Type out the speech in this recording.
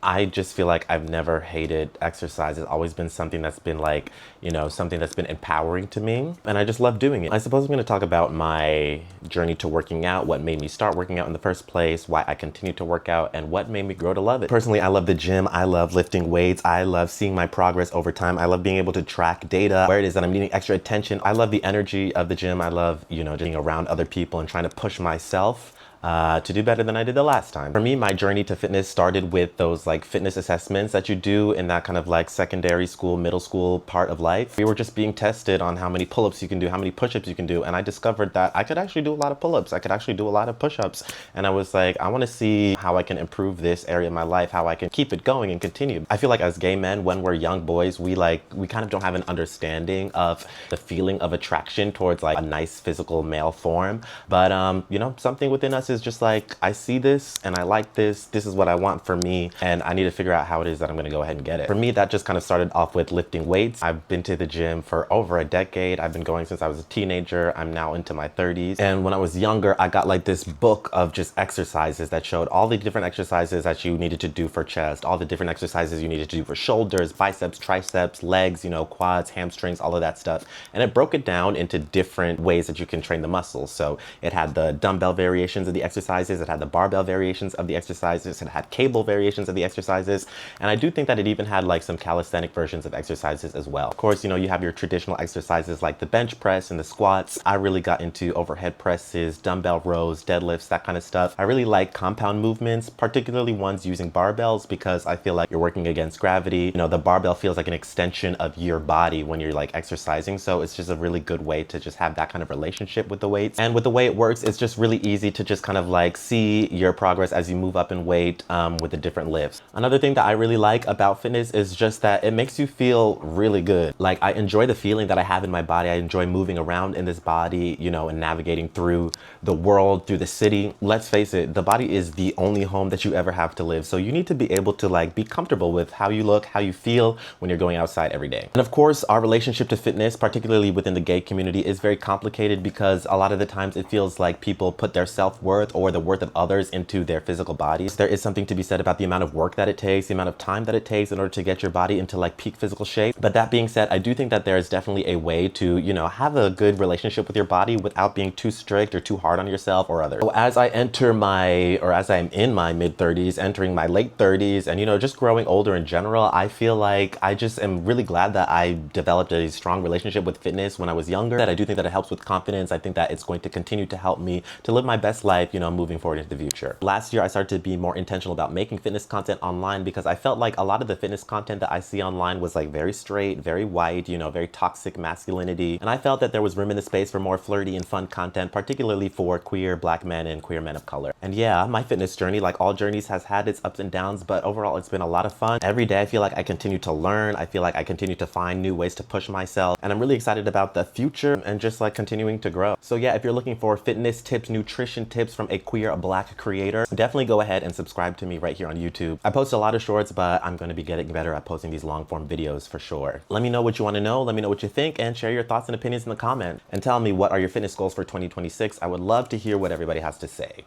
I just feel like I've never hated exercise. It's always been something that's been like, something that's been empowering to me. And I just love doing it. I suppose I'm going to talk about my journey to working out, what made me start working out in the first place, why I continue to work out, and what made me grow to love it. Personally, I love the gym. I love lifting weights. I love seeing my progress over time. I love being able to track data, where it is that I'm needing extra attention. I love the energy of the gym. I love, just being around other people and trying to push myself to do better than I did the last time. For me, my journey to fitness started with those like fitness assessments that you do in that kind of like secondary school, middle school part of life. We were just being tested on how many pull-ups you can do, how many push-ups you can do. And I discovered that I could actually do a lot of pull-ups. I could actually do a lot of push-ups. And I was like, I want to see how I can improve this area of my life, how I can keep it going and continue. I feel like as gay men, when we're young boys, we kind of don't have an understanding of the feeling of attraction towards like a nice physical male form. But, something within us is just like, I see this and I like this. This is what I want for me. And I need to figure out how it is that I'm going to go ahead and get it. For me, that just kind of started off with lifting weights. I've been to the gym for over a decade. I've been going since I was a teenager. I'm now into my 30s. And when I was younger, I got like this book of just exercises that showed all the different exercises that you needed to do for chest, all the different exercises you needed to do for shoulders, biceps, triceps, legs, quads, hamstrings, all of that stuff. And it broke it down into different ways that you can train the muscles. So it had the dumbbell variations of the exercises, it had the barbell variations of the exercises, it had cable variations of the exercises, and I do think that it even had like some calisthenic versions of exercises as well. Of course, you have your traditional exercises like the bench press and the squats. I really got into overhead presses, dumbbell rows, deadlifts, that kind of stuff. I really like compound movements, particularly ones using barbells, because I feel like you're working against gravity. The barbell feels like an extension of your body when you're like exercising, so it's just a really good way to just have that kind of relationship with the weights. And with the way it works, it's just really easy to just kind of like see your progress as you move up in weight with the different lifts. Another thing that I really like about fitness is just that it makes you feel really good. Like, I enjoy the feeling that I have in my body. I enjoy moving around in this body, and navigating through the world, through the city. Let's face it, the body is the only home that you ever have to live. So you need to be able to like be comfortable with how you look, how you feel when you're going outside every day. And of course, our relationship to fitness, particularly within the gay community, is very complicated because a lot of the times it feels like people put their self-worth or the worth of others into their physical bodies. There is something to be said about the amount of work that it takes, the amount of time that it takes in order to get your body into like peak physical shape. But that being said, I do think that there is definitely a way to, have a good relationship with your body without being too strict or too hard on yourself or others. So as I'm in my mid 30s, entering my late 30s, and just growing older in general, I feel like I just am really glad that I developed a strong relationship with fitness when I was younger. That I do think that it helps with confidence. I think that it's going to continue to help me to live my best life, moving forward into the future. Last year, I started to be more intentional about making fitness content online because I felt like a lot of the fitness content that I see online was like very straight, very white, very toxic masculinity. And I felt that there was room in the space for more flirty and fun content, particularly for queer Black men and queer men of color. And yeah, my fitness journey, like all journeys, has had its ups and downs, but overall, it's been a lot of fun. Every day, I feel like I continue to learn. I feel like I continue to find new ways to push myself. And I'm really excited about the future and just like continuing to grow. So yeah, if you're looking for fitness tips, nutrition tips from a queer Black creator, definitely go ahead and subscribe to me right here on YouTube. I post a lot of shorts, but I'm going to be getting better at posting these long form videos for sure. Let me know what you want to know. Let me know what you think, and share your thoughts and opinions in the comment. And tell me, what are your fitness goals for 2026? I would love to hear what everybody has to say.